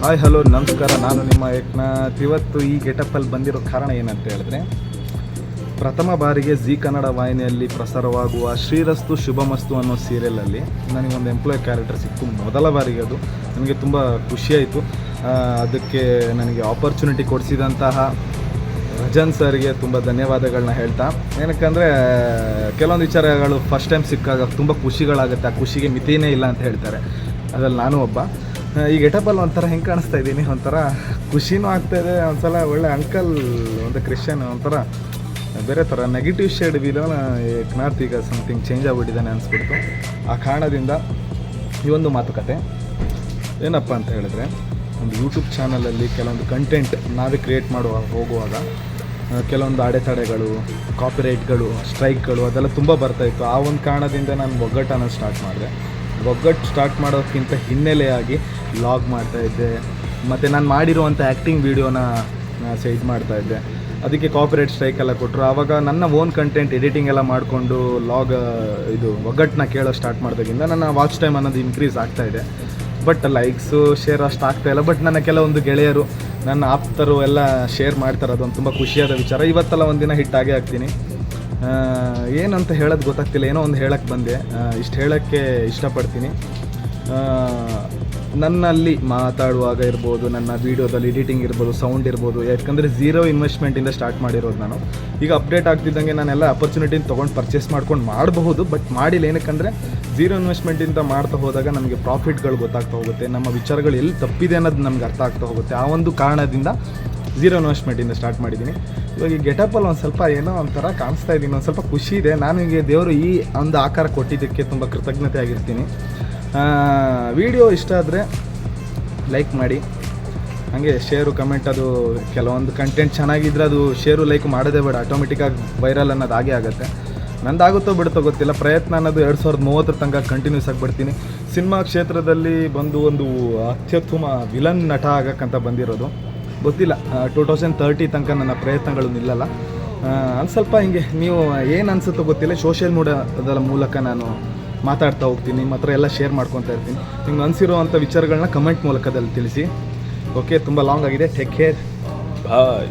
Hi hello ನಮಸ್ಕಾರ, ನಾನು ನಿಮ್ಮ ಏಕನಾಥ್. ಇವತ್ತು ಈ ಗೆಟಪ್ಪಲ್ಲಿ ಬಂದಿರೋ ಕಾರಣ ಏನಂತ ಹೇಳಿದ್ರೆ, ಪ್ರಥಮ ಬಾರಿಗೆ ಜೀ ಕನ್ನಡ ವಾಹಿನಿಯಲ್ಲಿ ಪ್ರಸಾರವಾಗುವ ಶ್ರೀರಸ್ತು ಶುಭಮಸ್ತು ಅನ್ನೋ ಸೀರಿಯಲಲ್ಲಿ ನನಗೊಂದು ಎಂಪ್ಲಾಯ್ ಕ್ಯಾರೆಕ್ಟರ್ ಸಿಕ್ತು. ಮೊದಲ ಬಾರಿಗೆ ಅದು ನನಗೆ ತುಂಬ ಖುಷಿಯಾಯಿತು. ಅದಕ್ಕೆ ನನಗೆ ಆಪರ್ಚುನಿಟಿ ಕೊಡಿಸಿದಂತಹ ರಜನ್ ಸರ್ಗೆ ತುಂಬ ಧನ್ಯವಾದಗಳನ್ನ ಹೇಳ್ತಾ, ಏನಕ್ಕಂದರೆ ಕೆಲವೊಂದು ವಿಚಾರಗಳು ಫಸ್ಟ್ ಟೈಮ್ ಸಿಕ್ಕಾಗ ತುಂಬ ಖುಷಿಗಳಾಗುತ್ತೆ. ಆ ಖುಷಿಗೆ ಮಿತಿನೇ ಇಲ್ಲ ಅಂತ ಹೇಳ್ತಾರೆ. ಅದರಲ್ಲಿ ನಾನು ಒಬ್ಬ. ಈ ಗೆಟಪಲ್ಲಿ ಒಂಥರ ಹೆಂಗೆ ಕಾಣಿಸ್ತಾ ಇದ್ದೀನಿ, ಒಂಥರ ಖುಷಿನೂ ಆಗ್ತಾಯಿದೆ. ಒಂದ್ಸಲ ಒಳ್ಳೆ ಅಂಕಲ್, ಒಂದು ಕ್ರಿಶ್ಚಿಯನ್, ಒಂಥರ ಬೇರೆ ಥರ ನೆಗೆಟಿವ್ ಶೇಡ್ ವಿಲನ್ ಏಕನಾಥ್ ಈಗ ಸಮಥಿಂಗ್ ಚೇಂಜ್ ಆಗಿಬಿಟ್ಟಿದ್ದಾನೆ ಅನಿಸ್ಬಿಡ್ತು. ಆ ಕಾರಣದಿಂದ ಈ ಒಂದು ಮಾತುಕತೆ ಏನಪ್ಪ ಅಂತ ಹೇಳಿದ್ರೆ, ಒಂದು ಯೂಟ್ಯೂಬ್ ಚಾನಲಲ್ಲಿ ಕೆಲವೊಂದು ಕಂಟೆಂಟ್ ನಾವೇ ಕ್ರಿಯೇಟ್ ಹೋಗುವಾಗ ಕೆಲವೊಂದು ಅಡೆತಡೆಗಳು, ಕಾಪಿರೈಟ್ಗಳು, ಸ್ಟ್ರೈಕ್ಗಳು ಅದೆಲ್ಲ ತುಂಬ ಬರ್ತಾಯಿತ್ತು. ಆ ಒಂದು ಕಾರಣದಿಂದ ನಾನು ಒಗ್ಗಟ್ಟನ್ನು ಸ್ಟಾರ್ಟ್ ಮಾಡಿದೆ. ಒಗ್ಗಟ್ಟು ಸ್ಟಾರ್ಟ್ ಮಾಡೋಕ್ಕಿಂತ ಹಿನ್ನೆಲೆಯಾಗಿ ಲಾಗ್ ಮಾಡ್ತಾಯಿದ್ದೆ, ಮತ್ತು ನಾನು ಮಾಡಿರುವಂಥ ಆ್ಯಕ್ಟಿಂಗ್ ವೀಡಿಯೋನ ಸೈಡ್ ಮಾಡ್ತಾಯಿದ್ದೆ. ಅದಕ್ಕೆ ಕಾಪಿರೈಟ್ ಸ್ಟ್ರೈಕ್ ಎಲ್ಲ ಕೊಟ್ಟರು. ಆವಾಗ ನನ್ನ ಓನ್ ಕಂಟೆಂಟ್ ಎಡಿಟಿಂಗ್ ಎಲ್ಲ ಮಾಡಿಕೊಂಡು ಇದು ಒಗ್ಗಟ್ಟನ್ನ ಕೇಳೋ ಸ್ಟಾರ್ಟ್ ಮಾಡಿದಾಗಿಂದ ನನ್ನ ವಾಚ್ ಟೈಮ್ ಅನ್ನೋದು ಇನ್ಕ್ರೀಸ್ ಆಗ್ತಾಯಿದೆ. ಬಟ್ ಲೈಕ್ಸು ಶೇರ್ ಅಷ್ಟು ಆಗ್ತಾಯಿಲ್ಲ. ಬಟ್ ನನ್ನ ಕೆಲವೊಂದು ಗೆಳೆಯರು, ನನ್ನ ಆಪ್ತರು ಎಲ್ಲ ಶೇರ್ ಮಾಡ್ತಾರೆ. ಅದೊಂದು ತುಂಬ ಖುಷಿಯಾದ ವಿಚಾರ. ಇವತ್ತೆಲ್ಲ ಒಂದಿನ ಹಿಟ್ಟಾಗೇ ಆಗ್ತೀನಿ. ಏನಂತ ಹೇಳೋದು ಗೊತ್ತಾಗ್ತಿಲ್ಲ, ಏನೋ ಒಂದು ಹೇಳೋಕ್ಕೆ ಬಂದೆ. ಇಷ್ಟು ಹೇಳೋಕ್ಕೆ ಇಷ್ಟಪಡ್ತೀನಿ. ನನ್ನಲ್ಲಿ ಮಾತಾಡುವಾಗ ಇರ್ಬೋದು, ನನ್ನ ವೀಡಿಯೋದಲ್ಲಿ ಎಡಿಟಿಂಗ್ ಇರ್ಬೋದು, ಸೌಂಡ್ ಇರ್ಬೋದು, ಯಾಕಂದರೆ ಝೀರೋ ಇನ್ವೆಸ್ಟ್ಮೆಂಟಿಂದ ಸ್ಟಾರ್ಟ್ ಮಾಡಿರೋದು ನಾನು. ಈಗ ಅಪ್ಡೇಟ್ ಆಗ್ತಿದ್ದಂಗೆ ನಾನೆಲ್ಲ ಅಪರ್ಚುನಿಟಿನ ತೊಗೊಂಡು ಪರ್ಚೇಸ್ ಮಾಡ್ಕೊಂಡು ಮಾಡಬಹುದು, ಬಟ್ ಮಾಡಿಲ್ಲ. ಏನಕ್ಕಂದರೆ ಝೀರೋ ಇನ್ವೆಸ್ಟ್ಮೆಂಟಿಂದ ಮಾಡ್ತಾ ಹೋದಾಗ ನಮಗೆ ಪ್ರಾಫಿಟ್ಗಳು ಗೊತ್ತಾಗ್ತಾ ಹೋಗುತ್ತೆ, ನಮ್ಮ ವಿಚಾರಗಳು ಎಲ್ಲಿ ತಪ್ಪಿದೆ ಅನ್ನೋದು ನಮ್ಗೆ ಅರ್ಥ ಆಗ್ತಾ ಹೋಗುತ್ತೆ. ಆ ಒಂದು ಕಾರಣದಿಂದ ಝೀರೋ ಇನ್ವೆಸ್ಟ್ಮೆಂಟಿಂದ ಸ್ಟಾರ್ಟ್ ಮಾಡಿದ್ದೀನಿ. ಇವಾಗ ಈ ಗೆಟಪಲ್ಲಿ ಒಂದು ಸ್ವಲ್ಪ ಏನೋ ಒಂಥರ ಕಾಣಿಸ್ತಾ ಇದ್ದೀನಿ, ಒಂದು ಸ್ವಲ್ಪ ಖುಷಿ ಇದೆ. ನನಗೆ ದೇವರು ಈ ಒಂದು ಆಕಾರ ಕೊಟ್ಟಿದ್ದಕ್ಕೆ ತುಂಬ ಕೃತಜ್ಞತೆ ಆಗಿರ್ತೀನಿ. ವಿಡಿಯೋ ಇಷ್ಟ ಆದರೆ ಲೈಕ್ ಮಾಡಿ, ಹಾಗೆ ಶೇರು, ಕಮೆಂಟ್. ಅದು ಕೆಲವೊಂದು ಕಂಟೆಂಟ್ ಚೆನ್ನಾಗಿದ್ದರೆ ಅದು ಶೇರು ಲೈಕ್ ಮಾಡೋದೇ ಬೇಡ, ಆಟೋಮೆಟಿಕ್ಕಾಗಿ ವೈರಲ್ ಅನ್ನೋದು ಆಗೇ ಆಗುತ್ತೆ. ನಂದಾಗುತ್ತೋ ಬಿಡುತ್ತೋ ಗೊತ್ತಿಲ್ಲ. ಪ್ರಯತ್ನ ಅನ್ನೋದು 2030 ತನಕ ಕಂಟಿನ್ಯೂಸ್ ಆಗಿಬಿಡ್ತೀನಿ. ಸಿನಿಮಾ ಕ್ಷೇತ್ರದಲ್ಲಿ ಬಂದು ಒಂದು ಅತ್ಯುತ್ತಮ ವಿಲನ್ ನಟ ಆಗೋಕ್ಕಂತ ಬಂದಿರೋದು. ಗೊತ್ತಿಲ್ಲ, 2030 ತನಕ ನನ್ನ ಪ್ರಯತ್ನಗಳು ನಿಲ್ಲಲ್ಲ. ಒಂದು ಸ್ವಲ್ಪ ಹಿಂಗೆ ನೀವು ಏನು ಅನಿಸುತ್ತೋ ಗೊತ್ತಿಲ್ಲ, ಸೋಷಿಯಲ್ ಮೀಡಿಯಾದ ಮೂಲಕ ನಾನು ಮಾತಾಡ್ತಾ ಹೋಗ್ತೀನಿ, ನಿಮ್ಮ ಹತ್ರ ಎಲ್ಲ ಶೇರ್ ಮಾಡ್ಕೊತಾ ಇರ್ತೀನಿ. ನಿಮ್ಗೆ ಅನಿಸಿರುವಂಥ ವಿಚಾರಗಳನ್ನ ಕಮೆಂಟ್ ಮೂಲಕದಲ್ಲಿ ತಿಳಿಸಿ. ಓಕೆ, ತುಂಬ ಲಾಂಗ್ ಆಗಿದೆ. ಟೇಕ್ ಕೇರ್, ಬಾಯ್.